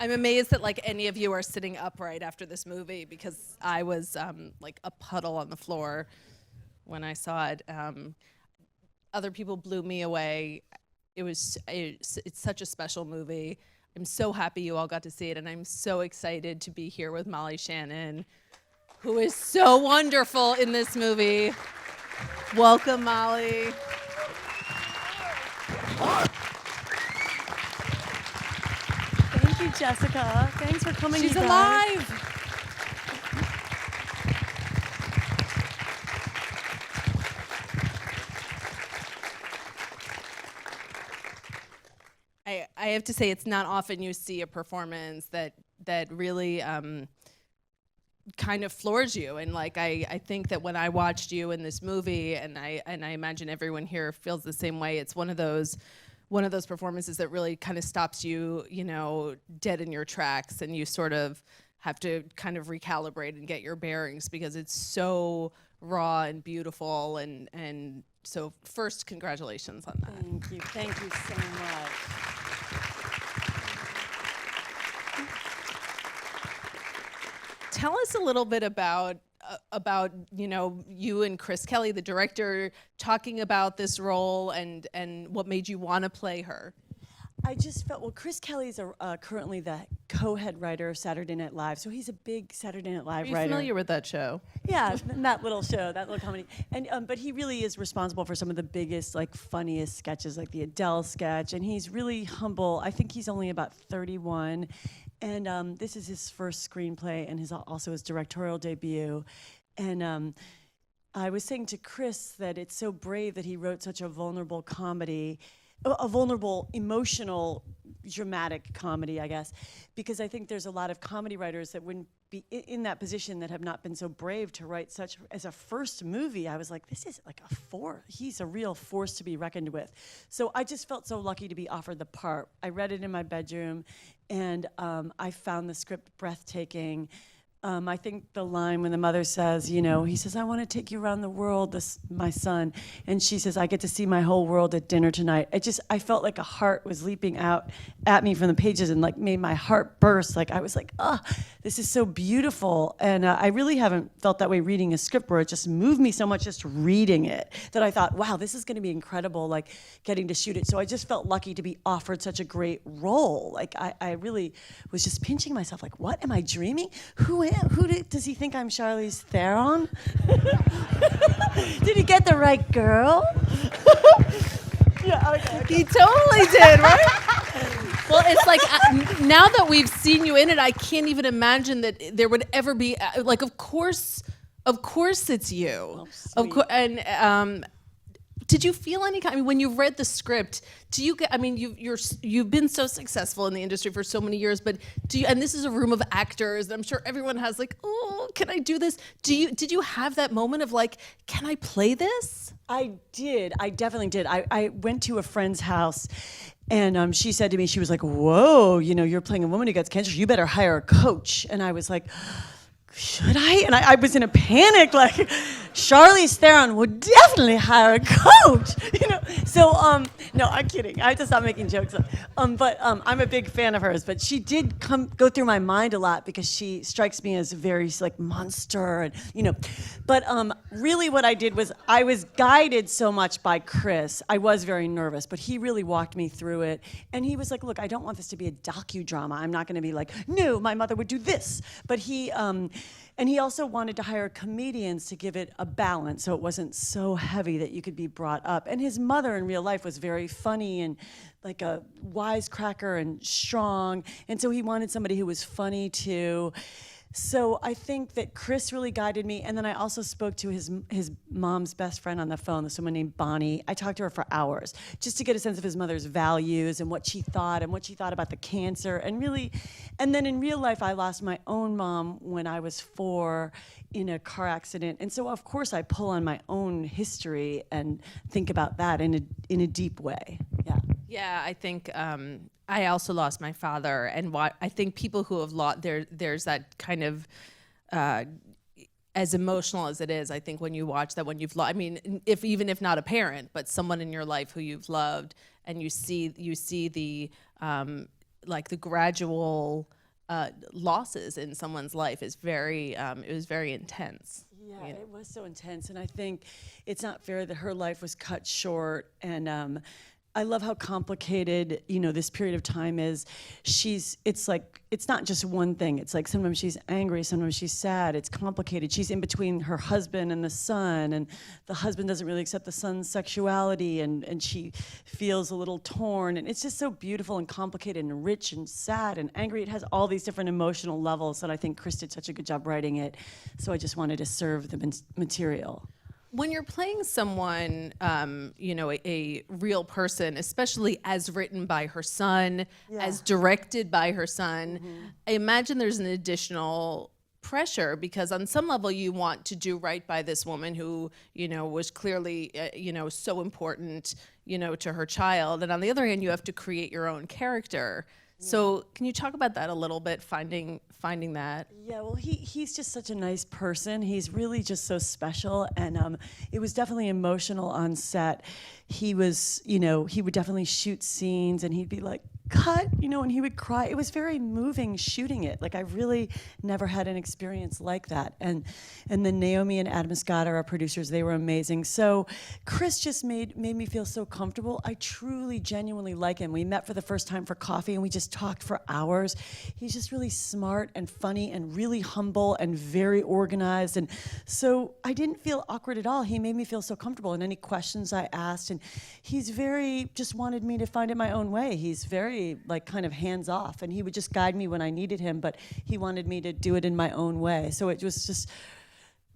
I'm amazed that like any of you are sitting upright after this movie, because I was like a puddle on the floor when I saw it. Other people blew me away. It's such a special movie. I'm so happy you all got to see it, and I'm so excited to be here with Molly Shannon, who is so wonderful in this movie. Welcome, Molly. Thank you, Jessica. Thanks for coming. She's alive. I have to say, it's not often you see a performance that really kind of floors you. And like I think that when I watched you in this movie, and I imagine everyone here feels the same way, it's one of those performances that really kind of stops you, dead in your tracks, and you sort of have to kind of recalibrate and get your bearings, because it's so raw and beautiful. And so first, congratulations on that. Thank you so much. Tell us a little bit about you and Chris Kelly, the director, talking about this role and what made you want to play her. I just felt, Chris Kelly's currently the co-head writer of Saturday Night Live, so he's a big Saturday Night Live writer. Are you familiar with that show? Yeah, that little show, that little comedy. And but he really is responsible for some of the biggest, funniest sketches, like the Adele sketch, and he's really humble. I think he's only about 31, and this is his first screenplay and also his directorial debut. And I was saying to Chris that it's so brave that he wrote such a vulnerable comedy, a vulnerable, emotional, dramatic comedy, I guess, because I think there's a lot of comedy writers that wouldn't be in that position that have not been so brave to write such, as a first movie. I was like, this is like a force. He's a real force to be reckoned with. So I just felt so lucky to be offered the part. I read it in my bedroom, and I found the script breathtaking. I think the line when the mother says, he says, I want to take you around the world, my son. And she says, I get to see my whole world at dinner tonight. I felt like a heart was leaping out at me from the pages and made my heart burst. I was like, this is so beautiful. And I really haven't felt that way reading a script, where it just moved me so much just reading it, that I thought, wow, this is going to be incredible, getting to shoot it. So I just felt lucky to be offered such a great role. I really was just pinching myself, what, am I dreaming? Who does he think I'm Charlize Theron? Did he get the right girl? Yeah, okay. He totally did, right? Well, it's now that we've seen you in it, I can't even imagine that there would ever be of course it's you. Oh, of course. And did you feel any kind? When you read the script, do you get? You've been so successful in the industry for so many years, but do you? And this is a room of actors, and I'm sure everyone has oh, can I do this? Did you have that moment of can I play this? I did. I definitely did. I went to a friend's house, and she said to me, she was like, "Whoa, you're playing a woman who gets cancer. You better hire a coach." And I was like, should I? And I was in a panic, Charlize Theron would definitely hire a coach, So, no, I'm kidding. I have to stop making jokes. But I'm a big fan of hers. But she did go through my mind a lot, because she strikes me as a very monster, and But really, what I did was I was guided so much by Chris. I was very nervous, but he really walked me through it. And he was like, "Look, I don't want this to be a docudrama. I'm not going to be no, my mother would do this." But he. And he also wanted to hire comedians to give it a balance, so it wasn't so heavy that you could be brought up. And his mother in real life was very funny and a wisecracker and strong. And so he wanted somebody who was funny too. So I think that Chris really guided me. And then I also spoke to his mom's best friend on the phone, this woman named Bonnie. I talked to her for hours just to get a sense of his mother's values and what she thought about the cancer. And then in real life, I lost my own mom when I was 4 in a car accident. And so of course I pull on my own history and think about that in a deep way. Yeah. Yeah, I think I also lost my father, and I think people who have lost, there's that kind of, as emotional as it is, I think when you watch that, when you've lost, even if not a parent, but someone in your life who you've loved, and you see the like the gradual losses in someone's life is very, it was very intense. Yeah, it was so intense, and I think it's not fair that her life was cut short, and I love how complicated, this period of time is. It's like, it's not just one thing. It's like sometimes she's angry, sometimes she's sad. It's complicated. She's in between her husband and the son, and the husband doesn't really accept the son's sexuality, and she feels a little torn. And it's just so beautiful and complicated and rich and sad and angry. It has all these different emotional levels, and I think Chris did such a good job writing it. So I just wanted to serve the material. When you're playing someone, a real person, especially as written by her son, as directed by her son, I imagine there's an additional pressure because on some level you want to do right by this woman who, was clearly, so important, to her child. And on the other hand, you have to create your own character. So can you talk about that a little bit, finding that? Yeah, well, he's just such a nice person. He's really just so special, and it was definitely emotional on set. He was, he would definitely shoot scenes, and he'd be like, cut, and he would cry. It was very moving shooting it. Like, I really never had an experience like that. And then Naomi and Adam Scott are our producers. They were amazing. So Chris just made me feel so comfortable. I truly, genuinely like him. We met for the first time for coffee, and we just talked for hours. He's just really smart and funny and really humble and very organized. And so I didn't feel awkward at all. He made me feel so comfortable. And any questions I asked, and he's just wanted me to find it my own way. He's very, kind of hands off, and he would just guide me when I needed him, but he wanted me to do it in my own way. So it was just,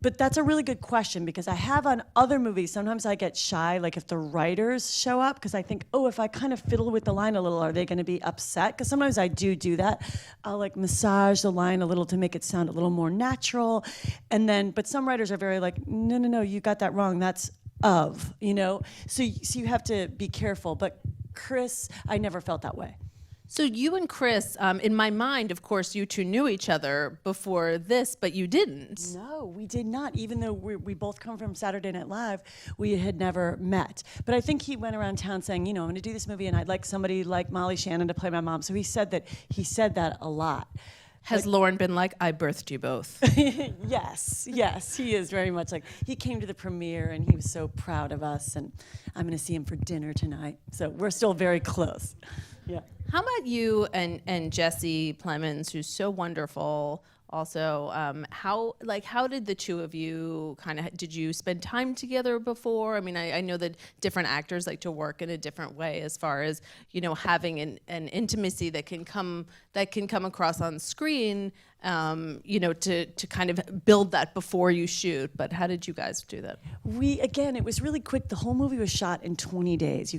but that's a really good question, because I have on other movies, sometimes I get shy, like if the writers show up, because I think, if I kind of fiddle with the line a little, are they going to be upset? Because sometimes I do that. I'll massage the line a little to make it sound a little more natural, but some writers are very no, you got that wrong. That's so you have to be careful. But Chris, I never felt that way. So you and Chris, in my mind, of course, you two knew each other before this, but you didn't. No, we did not. Even though we both come from Saturday Night Live, we had never met. But I think he went around town saying, I'm going to do this movie, and I'd like somebody like Molly Shannon to play my mom. So he said that a lot. Has Lauren been like, I birthed you both? Yes, he is very much like, he came to the premiere and he was so proud of us, and I'm going to see him for dinner tonight. So we're still very close. Yeah. How about you and Jesse Plemons, who's so wonderful? Also, how did the two of you did you spend time together before? I mean, I know that different actors like to work in a different way as far as, having an intimacy that can come across on screen, to kind of build that before you shoot. But how did you guys do that? It was really quick. The whole movie was shot in 20 days.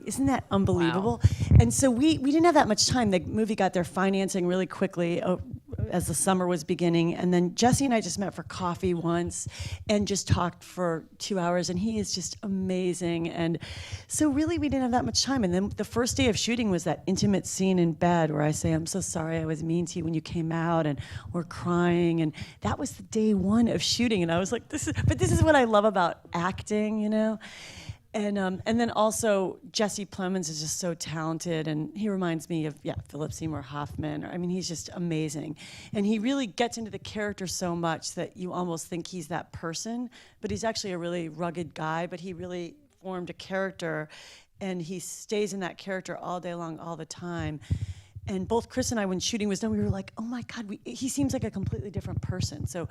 Isn't that unbelievable? Wow. And so we didn't have that much time. The movie got their financing really quickly as the summer was beginning. And then Jesse and I just met for coffee once and just talked for 2 hours. And he is just amazing. And so really we didn't have that much time. And then the first day of shooting was that intimate scene in bed where I say, I'm so sorry I was mean to you when you came out, and we're crying. And that was the day one of shooting. And I was like, this is what I love about acting, And then also Jesse Plemons is just so talented, and he reminds me of Philip Seymour Hoffman. I mean, he's just amazing, and he really gets into the character so much that you almost think he's that person, but he's actually a really rugged guy. But he really formed a character, and he stays in that character all day long, all the time. And both Chris and I, when shooting was done, we were like, oh my God, he seems like a completely different person. So,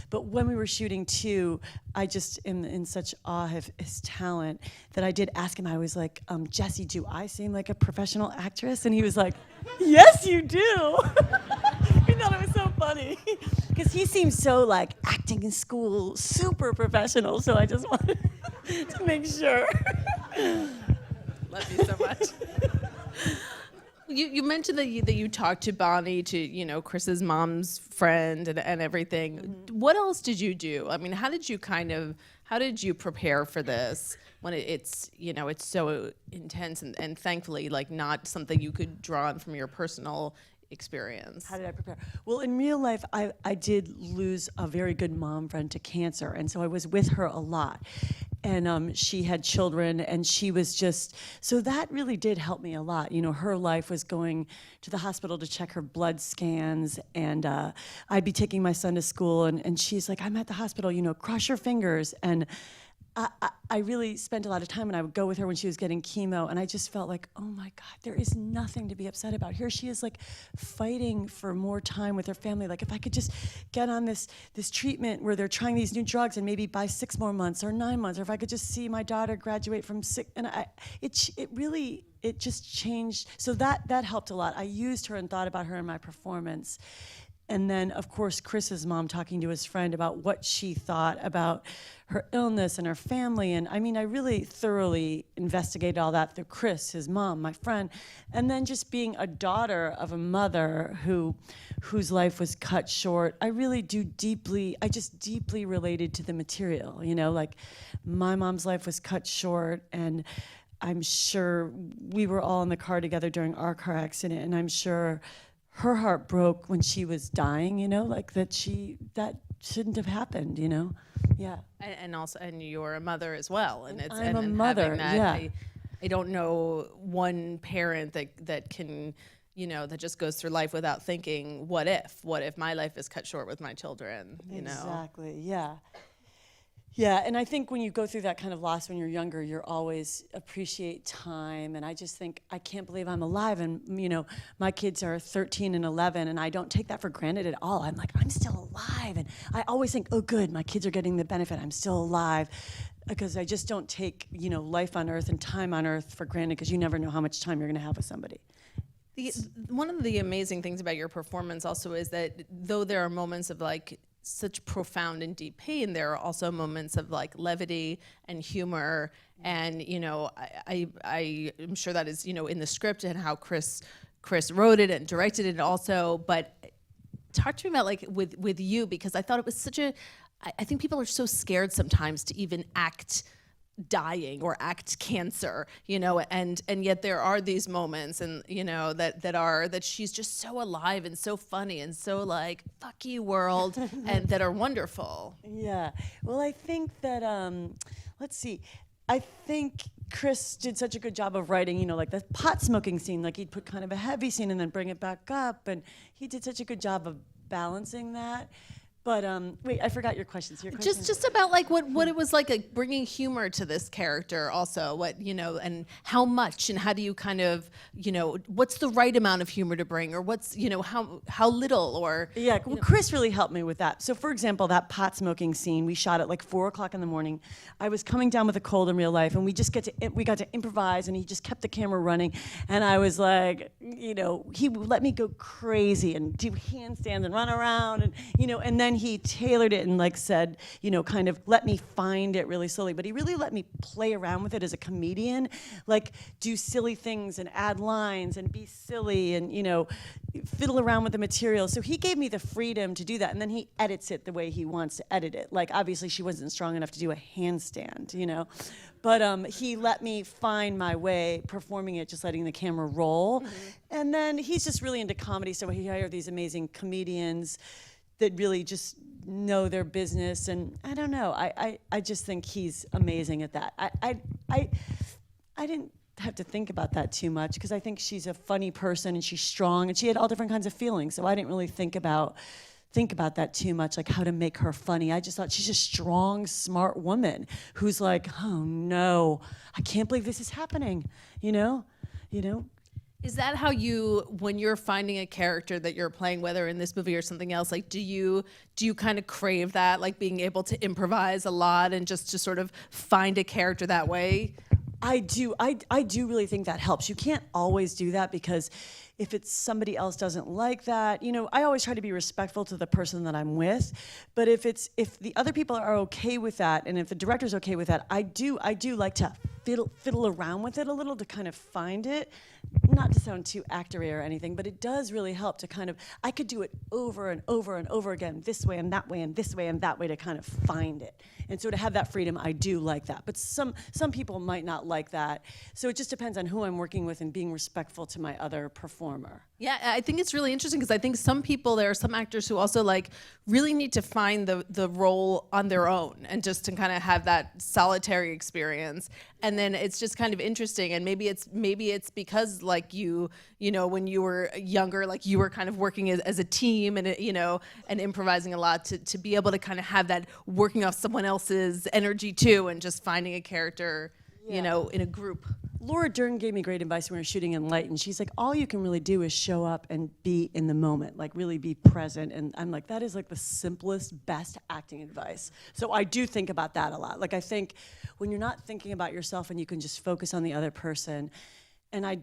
but when we were shooting too, I just am in such awe of his talent that I did ask him, I was like, Jesse, do I seem like a professional actress? And he was like, yes, you do. He thought it was so funny. Because he seems so acting in school, super professional. So I just wanted to make sure. Love you so much. You mentioned that you talked to Bonnie, to Chris's mom's friend and everything. Mm-hmm. What else did you do? I mean, how did you prepare for this when it's so intense and thankfully not something you could draw on from your personal experience? How did I prepare? Well, in real life, I did lose a very good mom friend to cancer, and so I was with her a lot. and she had children, and she was just, so that really did help me a lot. You know, her life was going to the hospital to check her blood scans, and I'd be taking my son to school, and she's like, I'm at the hospital, you know, cross your fingers. And I really spent a lot of time, and I would go with her when she was getting chemo, and I just felt like, oh my God, there is nothing to be upset about. Here she is, like, fighting for more time with her family. Like, if I could just get on this treatment where they're trying these new drugs, and maybe by 6 more months or 9 months, or if I could just see my daughter graduate from and it just changed. So that helped a lot. I used her and thought about her in my performance. And then, of course, Chris's mom talking to his friend about what she thought about her illness and her family. And I mean, I really thoroughly investigated all that through Chris, his mom, my friend. And then just being a daughter of a mother whose life was cut short, I just deeply related to the material. You know, like, my mom's life was cut short, and I'm sure we were all in the car together during our car accident, and I'm sure her heart broke when she was dying, you know, like that shouldn't have happened, you know? Yeah. And also, and you're a mother as well. And it's I'm a and mother, having that, yeah. I don't know one parent that can, you know, that just goes through life without thinking, what if my life is cut short with my children, you know? Exactly, yeah. Yeah, and I think when you go through that kind of loss when you're younger, you're always appreciate time. And I just think, I can't believe I'm alive. And, you know, my kids are 13 and 11, and I don't take that for granted at all. I'm like, I'm still alive. And I always think, oh, good, my kids are getting the benefit. I'm still alive. Because I just don't take, you know, life on earth and time on earth for granted, because you never know how much time you're going to have with somebody. One of the amazing things about your performance also is that though there are moments of, like, such profound and deep pain, there are also moments of, like, levity and humor, and, you know, I am sure that is, you know, in the script and how Chris wrote it and directed it also. But talk to me about, like, with you, because I thought it was such a, I think people are so scared sometimes to even act dying or act cancer, you know, and yet there are these moments, and, you know, that she's just so alive and so funny and so, like, fuck you world, and that are wonderful. Yeah, well, I think that, let's see, I think Chris did such a good job of writing, you know, like the pot smoking scene, like he'd put kind of a heavy scene and then bring it back up, and he did such a good job of balancing that. But wait, I forgot your questions. Just about, like, what it was like bringing humor to this character also, what, you know, and how much, and how do you kind of, you know, what's the right amount of humor to bring, or what's, you know, how little, or. Yeah, well, Chris really helped me with that. So for example, that pot smoking scene, we shot at like 4:00 in the morning. I was coming down with a cold in real life, and we got to improvise, and he just kept the camera running, and I was like, you know, he would let me go crazy and do handstands and run around, and, you know, and then he tailored it and, like, said, you know, kind of let me find it really slowly. But he really let me play around with it as a comedian, like do silly things and add lines and be silly and, you know, fiddle around with the material. So he gave me the freedom to do that, and then he edits it the way he wants to edit it. Like, obviously she wasn't strong enough to do a handstand, you know, but he let me find my way performing it, just letting the camera roll. Mm-hmm. And then he's just really into comedy, so he hired these amazing comedians that really just know their business, and I don't know. I just think he's amazing at that. I didn't have to think about that too much, because I think she's a funny person and she's strong and she had all different kinds of feelings. So I didn't really think about that too much, like how to make her funny. I just thought she's a strong, smart woman who's like, oh no, I can't believe this is happening. You know. Is that how you, when you're finding a character that you're playing, whether in this movie or something else, like, do you kind of crave that, like being able to improvise a lot and just to sort of find a character that way? I do. I do really think that helps. You can't always do that, because if it's somebody else doesn't like that, you know, I always try to be respectful to the person that I'm with. But if the other people are okay with that, and if the director's okay with that, I do like to fiddle around with it a little to kind of find it. Not to sound too actory or anything, but it does really help to kind of, I could do it over and over and over again, this way and that way and this way and that way, to kind of find it. And so to have that freedom, I do like that. But some people might not like that. So it just depends on who I'm working with and being respectful to my other performer. Yeah, I think it's really interesting because I think there are some actors who also like really need to find the role on their own and just to kind of have that solitary experience. And then it's just kind of interesting. And maybe it's because like you know, when you were younger, like you were kind of working as a team and, and improvising a lot to be able to kind of have that working off someone else's energy too and just finding a character, in a group. Laura Dern gave me great advice when we were shooting in Light, and she's like, all you can really do is show up and be in the moment, like really be present. And I'm like, that is like the simplest, best acting advice. So I do think about that a lot. Like I think when you're not thinking about yourself and you can just focus on the other person. And I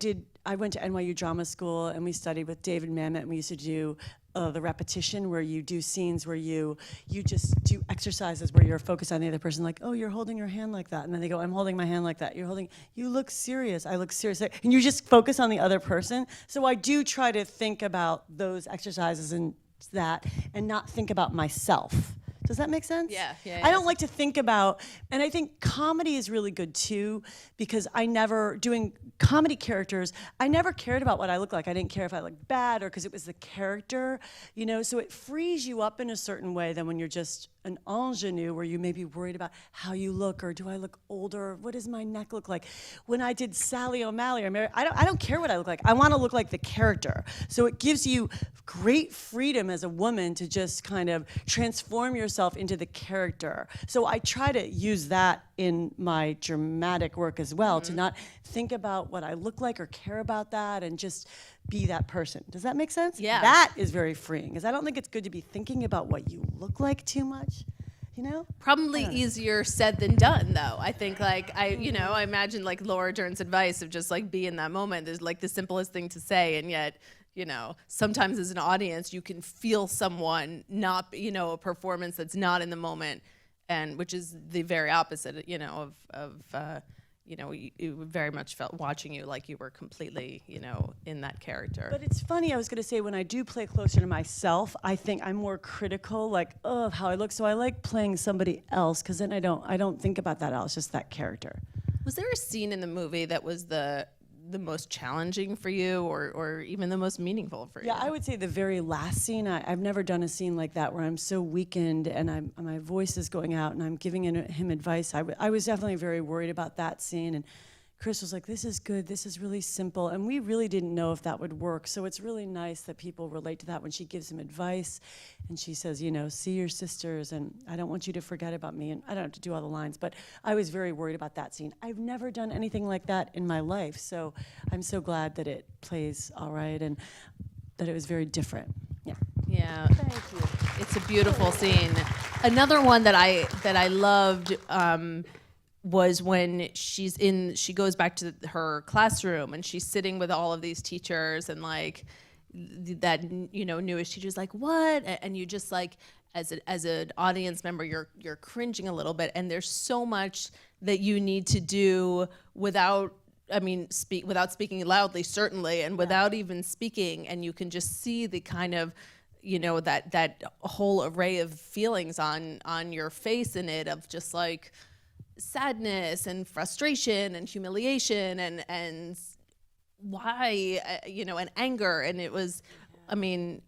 went to NYU Drama School and we studied with David Mamet, and we used to do the repetition where you do scenes where you just do exercises where you're focused on the other person, like, oh, you're holding your hand like that. And then they go, I'm holding my hand like that. You look serious. I look serious. And you just focus on the other person. So I do try to think about those exercises and that and not think about myself. Does that make sense? Yeah. I don't like to think about, and I think comedy is really good too, because doing comedy characters, I never cared about what I looked like. I didn't care if I looked bad or because it was the character, so it frees you up in a certain way than when you're just an ingenue where you may be worried about how you look, or do I look older? What does my neck look like? When I did Sally O'Malley or Mary, I don't care what I look like. I want to look like the character. So it gives you great freedom as a woman to just kind of transform yourself into the character. So I try to use that in my dramatic work as well, to not think about what I look like or care about that and just be that person. Does that make sense? Yeah. That is very freeing, because I don't think it's good to be thinking about what you look like too much, Probably easier said than done, though. I think, like, I imagine, like, Laura Dern's advice of just, like, be in that moment is, like, the simplest thing to say, and yet, sometimes as an audience, you can feel someone not, a performance that's not in the moment, and which is the very opposite, you very much felt watching you like you were completely, in that character. But it's funny, I was going to say, when I do play closer to myself, I think I'm more critical, like, of how I look. So I like playing somebody else, because then I don't think about that else, just that character. Was there a scene in the movie that was the most challenging for you, or even the most meaningful for you? Yeah, I would say the very last scene. I've never done a scene like that where I'm so weakened and my voice is going out and I'm giving him advice. I was definitely very worried about that scene, and Chris was like, this is good, this is really simple, and we really didn't know if that would work. So it's really nice that people relate to that when she gives him advice and she says, see your sisters, and I don't want you to forget about me, and I don't have to do all the lines, but I was very worried about that scene. I've never done anything like that in my life, so I'm so glad that it plays all right and that it was very different. Yeah. Thank you. It's a beautiful scene. Another one that I loved was when she goes back to her classroom and she's sitting with all of these teachers, and like that newish teacher's like, what? And you just like, as an audience member, you're cringing a little bit, and there's so much that you need to do without speaking loudly, certainly, and without even speaking, and you can just see the kind of that whole array of feelings on your face in it, of just like sadness and frustration and humiliation and why, and anger. And it was,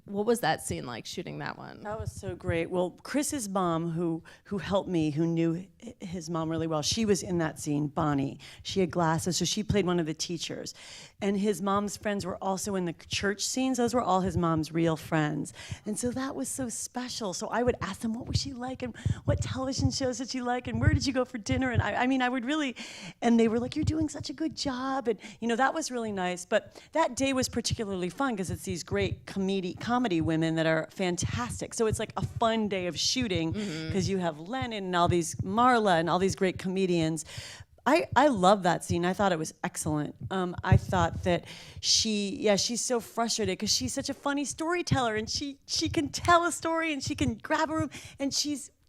what was that scene like, shooting that one? That was so great. Well, Chris's mom, who helped me, who knew his mom really well, she was in that scene, Bonnie. She had glasses, so she played one of the teachers. And his mom's friends were also in the church scenes. Those were all his mom's real friends. And so that was so special. So I would ask them, what was she like? And what television shows did she like? And where did you go for dinner? And I would really, and they were like, you're doing such a good job. And, that was really nice. But that day was particularly fun because it's these great comedy women that are fantastic. So it's like a fun day of shooting because you have Lennon and all these, Marla and all these great comedians. I love that scene. I thought it was excellent. I thought that she's so frustrated because she's such a funny storyteller, and she can tell a story and she can grab a room, and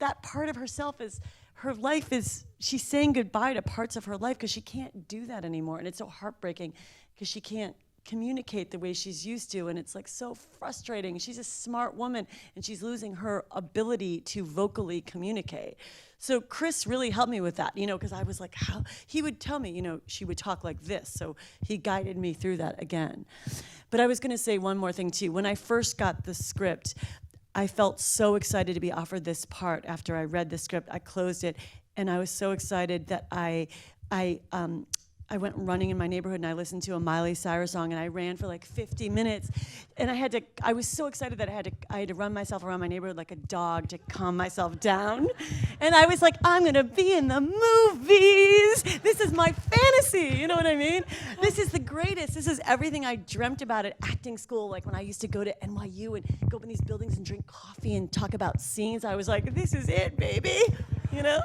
that part of herself is, her life is, she's saying goodbye to parts of her life because she can't do that anymore, and it's so heartbreaking because she can't communicate the way she's used to, and it's like so frustrating. She's a smart woman, and she's losing her ability to vocally communicate. So Chris really helped me with that, because I was like, how? He would tell me, she would talk like this, so he guided me through that again. But I was gonna say one more thing too. When I first got the script, I felt so excited to be offered this part. After I read the script, I closed it, and I was so excited that I went running in my neighborhood and I listened to a Miley Cyrus song, and I ran for like 50 minutes. And I was so excited that I had to run myself around my neighborhood like a dog to calm myself down. And I was like, I'm gonna be in the movies. This is my fantasy, you know what I mean? This is the greatest. This is everything I dreamt about at acting school, like when I used to go to NYU and go up in these buildings and drink coffee and talk about scenes. I was like, this is it, baby, Well,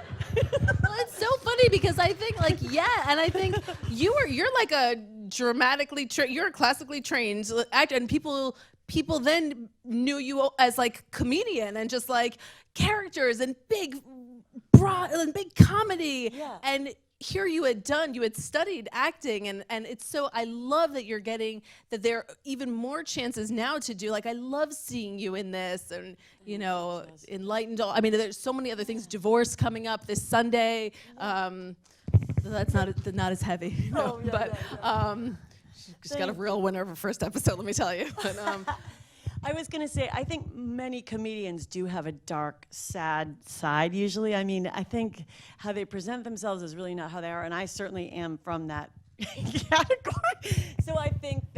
it's so funny because I think and I think you're like a you're a classically trained actor, and people then knew you as like comedian and just like characters and big comedy. Yeah. And here you had studied acting, and it's so, I love that you're getting, that there are even more chances now to do, I love seeing you in this, and Enlightened, there's so many other things, Divorce coming up this Sunday, that's not as heavy, she's got a real winner of her first episode, let me tell you. But, I was gonna say, I think many comedians do have a dark, sad side usually. I think how they present themselves is really not how they are, and I certainly am from that category. So I think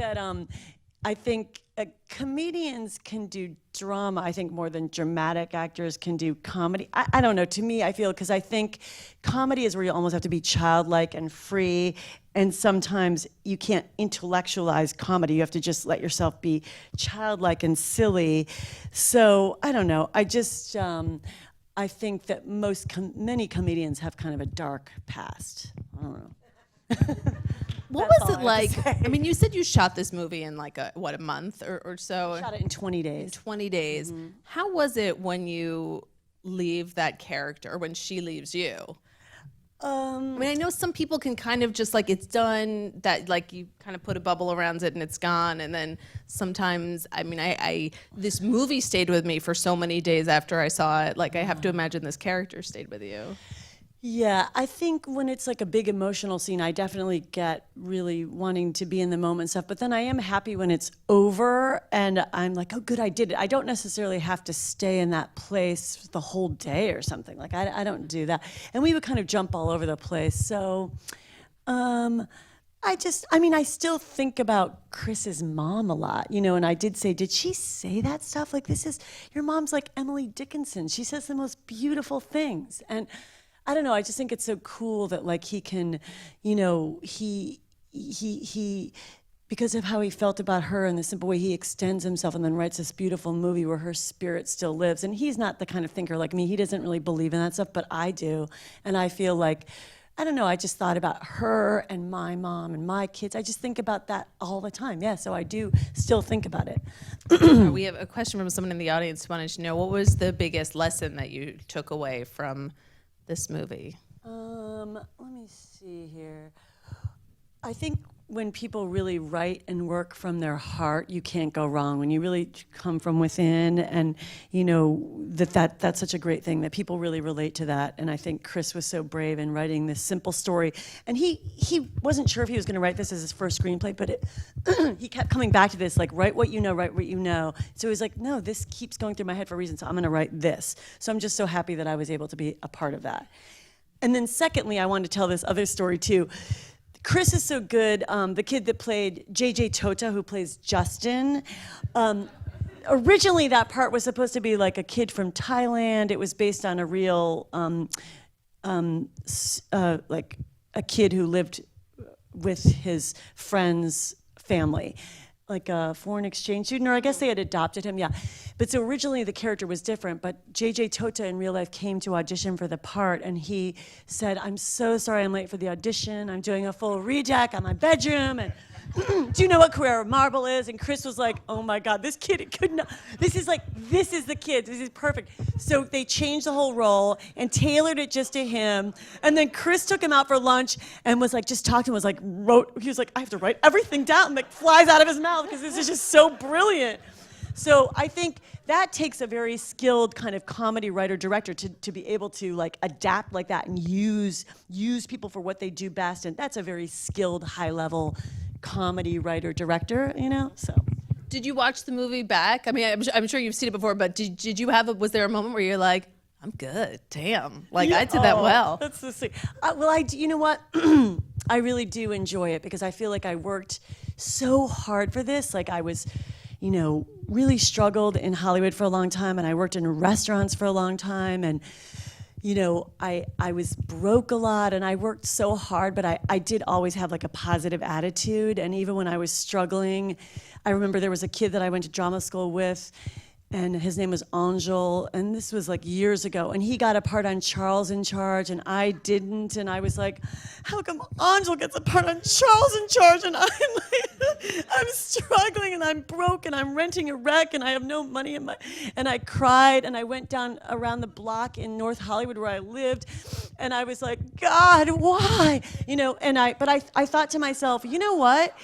that comedians can do drama, I think, more than dramatic actors can do comedy. I don't know, to me, I feel, because I think comedy is where you almost have to be childlike and free, and sometimes you can't intellectualize comedy. You have to just let yourself be childlike and silly. So, I don't know, I just, I think that many comedians have kind of a dark past. I don't know. What That's was all it I have to like? say. You said you shot this movie in a month or so? Shot it in 20 days. 20 days. Mm-hmm. How was it when you leave that character, when she leaves you? I know some people can kind of just it's done, that you kind of put a bubble around it and it's gone, and then sometimes, this movie stayed with me for so many days after I saw it. I have to imagine this character stayed with you. Yeah, I think when it's a big emotional scene, I definitely get really wanting to be in the moment and stuff, but then I am happy when it's over and I'm like, oh good, I did it. I don't necessarily have to stay in that place the whole day or something. I don't do that. And we would kind of jump all over the place. So I still think about Chris's mom a lot, and I did say, did she say that stuff? Your mom's like Emily Dickinson. She says the most beautiful things. And I don't know, I just think it's so cool that he can, he because of how he felt about her and the simple way he extends himself and then writes this beautiful movie where her spirit still lives. And he's not the kind of thinker like me. He doesn't really believe in that stuff, but I do. And I feel I don't know, I just thought about her and my mom and my kids. I just think about that all the time. Yeah, so I do still think about it. We have a question from someone in the audience who wanted to know, what was the biggest lesson that you took away from this movie? Let me see here. I think when people really write and work from their heart, you can't go wrong. When you really come from within, and that's such a great thing that people really relate to that. And I think Chris was so brave in writing this simple story. And he wasn't sure if he was going to write this as his first screenplay, but he kept coming back to this, write what you know, write what you know. So he was like, no, this keeps going through my head for a reason, so I'm going to write this. So I'm just so happy that I was able to be a part of that. And then secondly, I wanted to tell this other story too. Chris is so good. The kid that played JJ Tota, who plays Justin, originally that part was supposed to be a kid from Thailand. It was based on a real, a kid who lived with his friend's family, a foreign exchange student, or I guess they had adopted him, yeah. But so originally the character was different, but JJ Tota in real life came to audition for the part, and he said, I'm so sorry I'm late for the audition. I'm doing a full reject on my bedroom, and do you know what Carrera Marble is? And Chris was like, oh my God, this kid, it could not, this is the kid, this is perfect. So they changed the whole role and tailored it just to him. And then Chris took him out for lunch and was like, just talked to him, he was like, I have to write everything down, and like flies out of his mouth because this is just so brilliant. So I think that takes a very skilled kind of comedy writer director to be able to like adapt like that and use people for what they do best. And that's a very skilled, high level comedy writer director, you know. So Did you watch the movie back? I mean, I'm sure you've seen it before, but did you was there a moment where you're like, I'm good, damn, like I did that well? That's so sweet. Well, you know what? I really do enjoy it because I feel like I worked so hard for this. Like I was, you know, really struggled in Hollywood for a long time, and I worked in restaurants for a long time, and you know, I was broke a lot, and I worked so hard, but I did always have like a positive attitude. And even when I was struggling, I remember there was a kid that I went to drama school with, and his name was Angel, and this was like years ago, and he got a part on Charles in Charge, and I didn't, and I was like, how come Angel gets a part on Charles in Charge, and I'm like, I'm struggling, and I'm broke, and I'm renting a wreck, and I have no money and I cried, and I went down around the block in North Hollywood where I lived, and I was like, God, why? You know, but I thought to myself, you know what?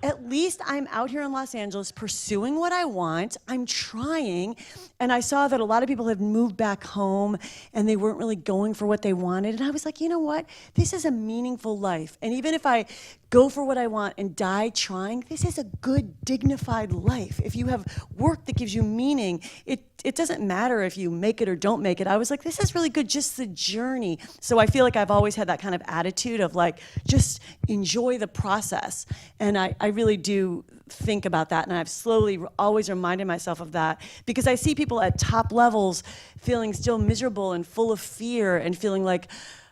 At least I'm out here in Los Angeles pursuing what I want. I'm trying. And I saw that a lot of people have moved back home and they weren't really going for what they wanted. And I was like, you know what? This is a meaningful life. And even if I go for what I want and die trying, this is a good, dignified life. If you have work that gives you meaning, it doesn't matter if you make it or don't make it. I was like, this is really good, just the journey. So I feel like I've always had that kind of attitude of like, just enjoy the process. And I really do think about that, and I've slowly always reminded myself of that, because I see people at top levels feeling still miserable and full of fear and feeling like,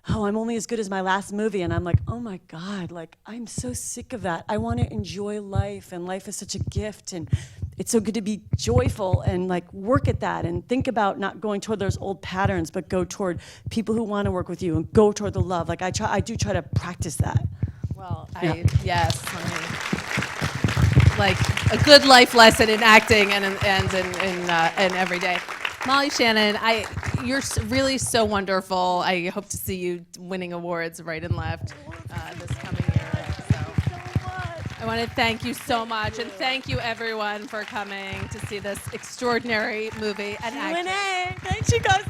oh, I'm only as good as my last movie. And I'm like, oh my God, like I'm so sick of that. I want to enjoy life, and life is such a gift, and it's so good to be joyful and like work at that and think about not going toward those old patterns, but go toward people who want to work with you and go toward the love. Like I do try to practice that. Well, Yeah. Yes, I mean, like a good life lesson in acting and in every day. Molly Shannon, you're really so wonderful. I hope to see you winning awards right and left this coming year. So I want to thank you so much, and thank you everyone for coming to see this extraordinary movie and acting. Q&A. Thanks, you guys.